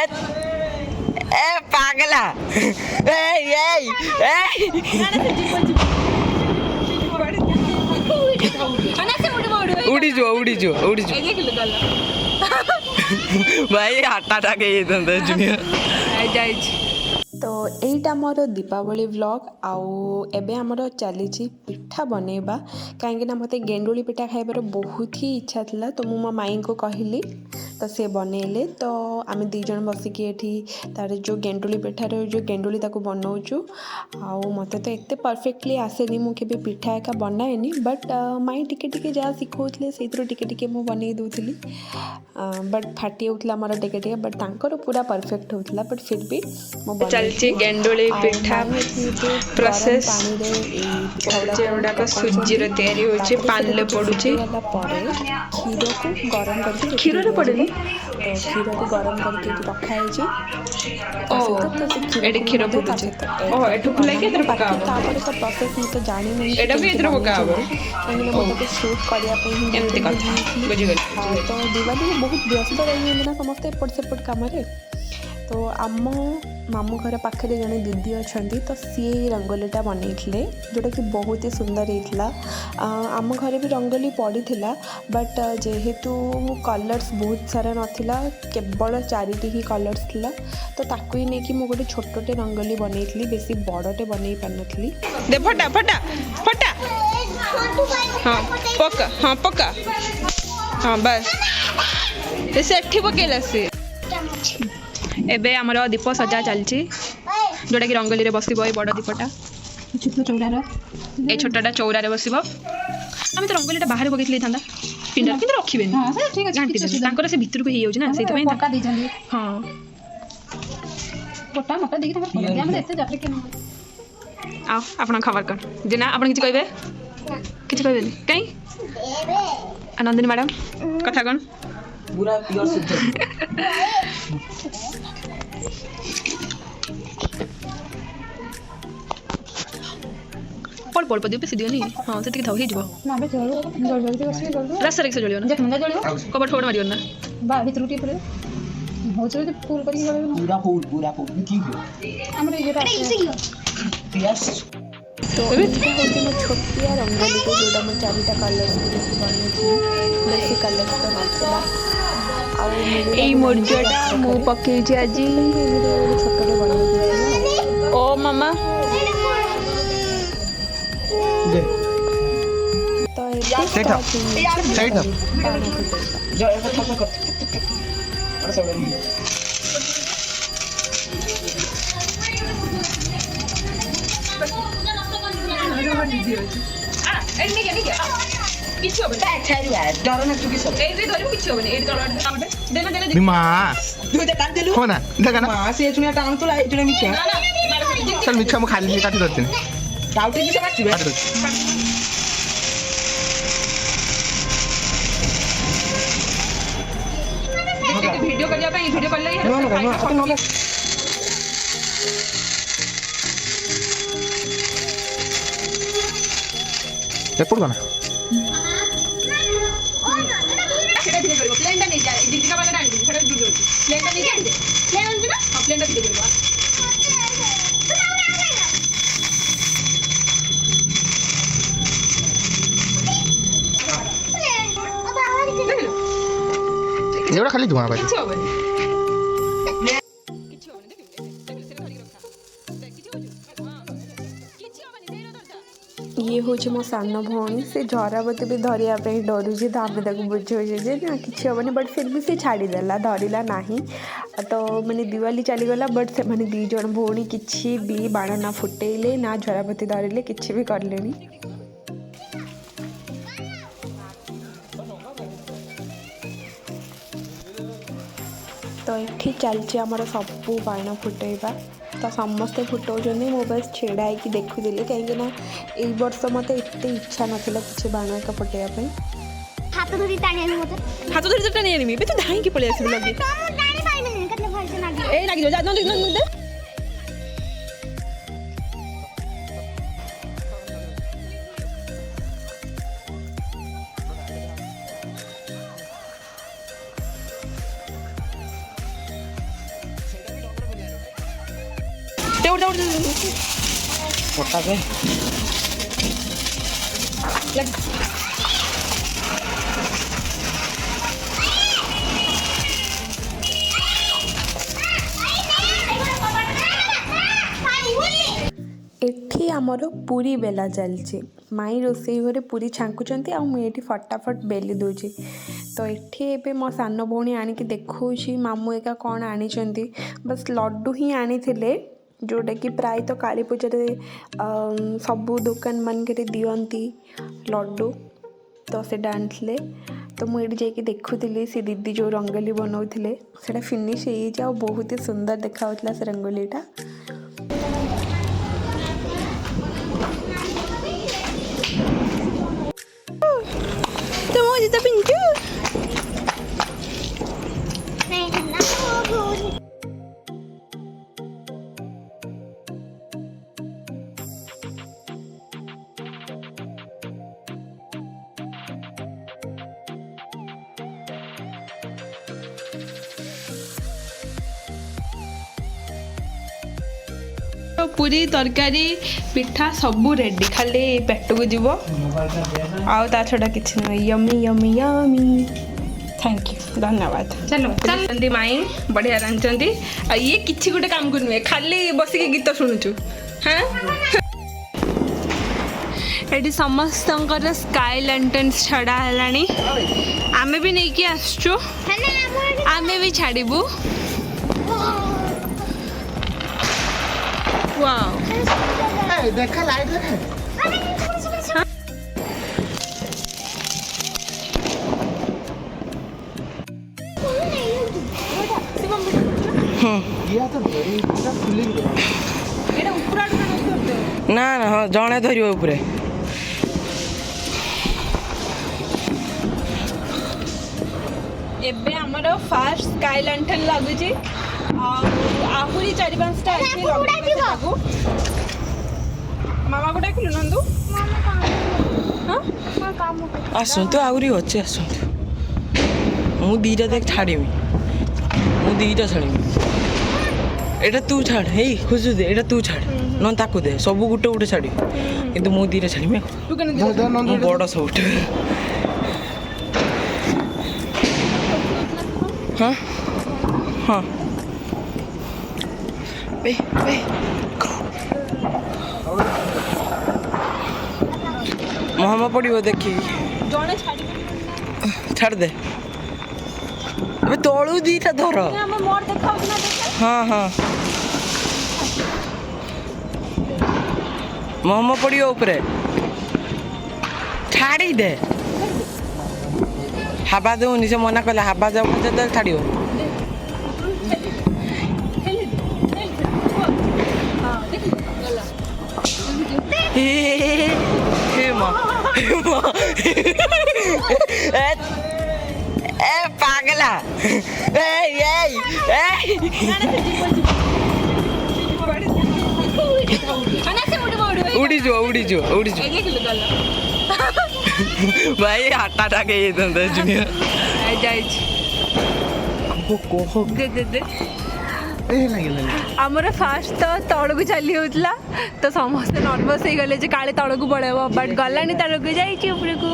ए पागला उड़ीजो उड़ीजो उड़ीजो भाई heart attack है जूनियर तो यहीटा मोर दीपावली व्लॉग आउ एबे हमर चली पिठा बनैबा कहीं मते गेंडुली पिठा खाइबार बहुत ही इच्छा थिला तो मो माई को कहली तो से बनैले तो आम दीज बसिकी एठी तार जो गेंडुली पिठार जो गेंडुली ताको बनाऊचु आउ मते तो एते परफेक्टली आसेनी मु केबे पिठा एका बनाएनी बट माई टिके टिके जहाँ सिखौଥିଲେ सेइथरो टिके टिके मु बनै दउथली बट फाटी होतला मोर टिके टिके बट तांकर पूरा परफेक्ट होतला बट फिर भी मो चलची गेंडुली पिठा प्रोसेस जेउडाक सुजी रे तयारी होची पान ले पडुची खीर को गरम करके खीर रे पडनी तो खीर को गरम करके रखा है जी ओ एडी खीर पडुची ओ एठु फुलाई के इधर पका तापर तो प्रोसेस में तो जानी नहीं एडा भी इधर पका हो काहे मते शूट करिया पे एमती कथा बुझी गली तो दिवाली में बहुत व्यस्त रही ना समस्त एपट सेपट काम रे तो आम मामू घर पाखे जड़े दीदी अच्छा तो सी रंगोलीटा बनई जोटा कि बहुत ही सुंदर होता आम घर भी रंगोली पड़ा बट जेहेतु कलर्स बहुत सारा नाला केवल 4टी ही कलर्स थिला तो ताकू ही नहीं कि मुझे गोटे छोटे रंगोली बनई बेसी बड़टे बनई पार नी दे फटा फटा फटा हाँ पक्का हाँ पक्का हाँ बस से पकेला सी एबे आमर दीप सजा चलची जोटा कि रंगोली रे बसिबो ए बड़ दीपटा ए छोटाटा चौरारे बसिबो आम तो रंगोलीटा बाहर पकईले था पिंडा कि रखिबे तांकर से भितर को ही होउछ ना सेति पई पक्का दे जंदी हां पोटा मोटा देखि तांकर पड़े हम एते जाते के आ आपन खबर कर जेना आपन किछ कहबे किछ कहबे काई आनंदिनी मैडम कथा कोन पूरा प्योर शुद्ध पड़ पड़ पदी पे सीधी नहीं हां से थाउ ही जबो ना बे जल जल्दी बस जल्दी रास्ता से जलियो ना जखन जलियो कबर ठोड़ मारियो ना बा भीतर टूटी पड़े हो चले फुल करी जलियो पूरा फुल की हो हमरे ये रास्ता यस तो ये छोटिया रंगोली को जोड़ा मैं 4टा कलर बने बेसी कलर तो नथला आ मोरजोटा मु पके जे आजी छोटे बने ओ मामा तो साइड जो ऐसा था कर और सब चल मिठा मु खाली काटी दते काउटी से काटबे वीडियो कर जाबे वीडियो कर ले एपुर कोना सेटा धीरे करियो प्लेनटा नहीं जाए दीदी का वाला डाल दे सेटा दूर दूर प्लेनटा नहीं जाए प्लेन ना हां प्लेनटा धीरे करियो एवढा खाली धुआ भाई किछ होबे ये हूँ मो सान भौणी से झरावती भी धरिया डरुची तो आम बुझे ना कि हेनी बट फिर भी से छाड़देला धरला ना तो मैंने दिवाली चलीगला बट से मैंने 2 जण भौणी किसी भी बाण ना फुटेले ना झरावती धरिले किसी भी करले तो ये चलती आमर सबू बाण फुटेबा तो समस्ते फुटाऊँ मो बस छेड़ा होगी देखुदी कहीं ये वर्ष मत एत इच्छा नाला किसी बाण का फुटाइवाई हाथ धरी टाणी आनी तू धाई पलि आस लगे उठे उठे उठे पटा पे एठी आमर पूरी बेला चलची माई रोसई घरे पूरी छांकुचंती आ मु एठी फटाफट बेली दूची तो एठी एबे मो सान भौणी आनिकी देखौची मामू एका कौन आनिचंती बस लड्डू ही आनिथिले जोटा कि प्राय तो काली पूजा रे सबू दुकान मानकरे दियंती लड्डू तो से आनिथिले तो मुझे जाकि देखुली से दीदी जो रंगोली बनाउथिले सेटा फिनिश हो जाए बहुत ही सुंदर देखा से रंगोलीटा तो पिंटू पूरी तरकारी पिठा सबू रेडी खाली पेट को जीव आउ ता छोटा किसी ना yummy yummy yummy thank you धन्यवाद चलो चलती माई बढ़िया रांधि ये किसी गोटे काम कर नुहे खाली बसिक गीत शुणुचु हाँ ये समस्त स्काई लैंटर्न्स छड़ा है आमे भी नहीं कि आसचु आमे भी छाड़बू वाओ देखा लाइट देखा ना ना हाँ जड़े धर उपरे एबे हमर फास्ट स्काई लैंटर्न लागुची आहुरी 4-5टा अच्छे मामा को डाकिलु नंदू आसतु आहरी अच्छे आसतु मु दीटा देख छाड़ीमी मु दीटा छाड़ीमी एटा तू छाड़ हे खुशु दे एटा तू छाड़ न ताकू दे सब गुटे गुटे छाड़ी किंतु मु दीटा छाड़ीमी मु बड़ सब हाँ हाँ बे बे महमा पड़ो देखी छाड़ दे अबे तलू दीटा धर हाँ हाँ महमा पड़ो उपरे छाड़ी दे हाबा दौनी से मना कला हाबा जाओ छाड़ो पागला उड़ीजो उड़ीजो उड़ीजो भाई हाथ टाके आमर फास्ट तो तौक चली होता तो समस्त नर्वस हो गले काले तौक पड़ेब बट गलानी तौक जाइए उपरकू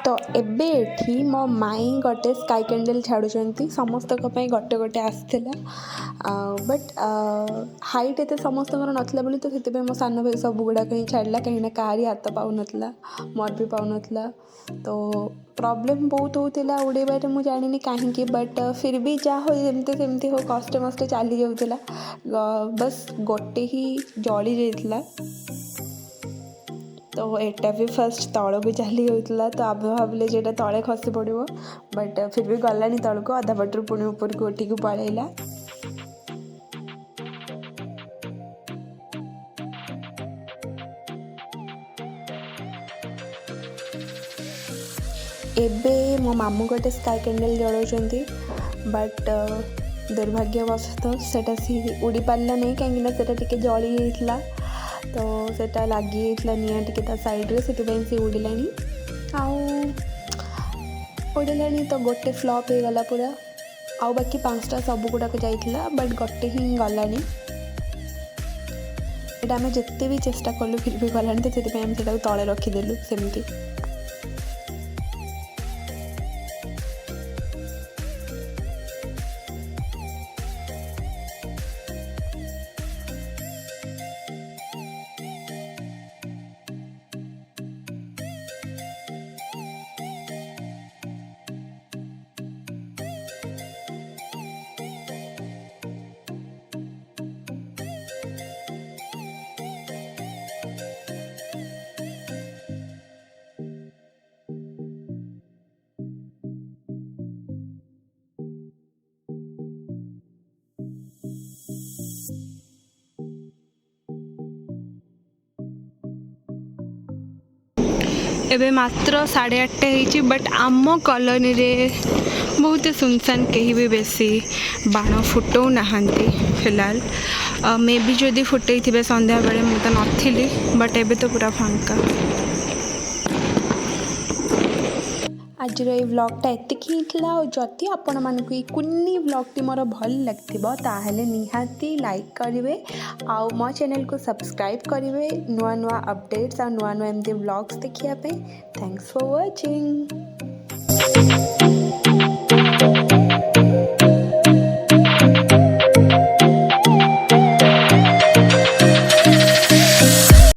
तो एबे एठी मो माई गोटे स्काई कैंडल छाड़ुचंती समस्त गोटे गोटे आसला बट हाइट एत समस्त नथला बोली तो से मो सान भाई सब गुड़ाक ही छाड़ा कहीं कहारी हाथ पाऊनला मोर भी पाऊनला तो प्रॉब्लम बहुत होता उड़ेबारे मुझे जानी कहीं बट फिर भी जहाँ हो सेमती हो कष्टे मस्टे चली जाऊला बस गोटे ही जली जाइला तो एटा भी फर्स्ट तल को चली होता तो आम भाविले जो तले खसी पड़ो बट फिर भी गलानी तल को अधा बटर पुणी ऊपर को उठी पलैला एबे मो मामू गोटे स्काई कैंडल जलाउछंती बट दुर्भाग्यवशतः सेटा सी उड़ी पारा नहीं कहीं सेटा टिके जली जाइला तो सेटा लगी निया टिके ता साइड रे से उड़िलानी उड़ेलानी तो गोटे फ्लॉप हो गला पूरा आउ बाकी 5टा सब गुड़ाक जाइथिला बट गोटे ही गलानी एटा आम जिते भी चेष्टा कलु फिर भी गलानी तो से आम से तले रखीदेलु सेमती एबे मात्र 8:30 बट आम कॉलोनी रे बहुत सुनसान कहीं भी बेसी बाण फुटौ नहांती फिलहाल मे भी जदि फुटई थे संध्या बेले मु तो नथिली बट एबे तो पूरा फांका आज ये व्लॉगटा एतिक ही था और जदि आपण मानक कुन्नी व्लॉगटी मोर भल लगे ताहले निहाती लाइक करेंगे आउ मो चैनल को सब्सक्राइब करेंगे नुआ नुआ अपडेट्स और नुआ नुआ एमती व्लॉग्स देखिया पे थैंक्स फॉर वाचिंग।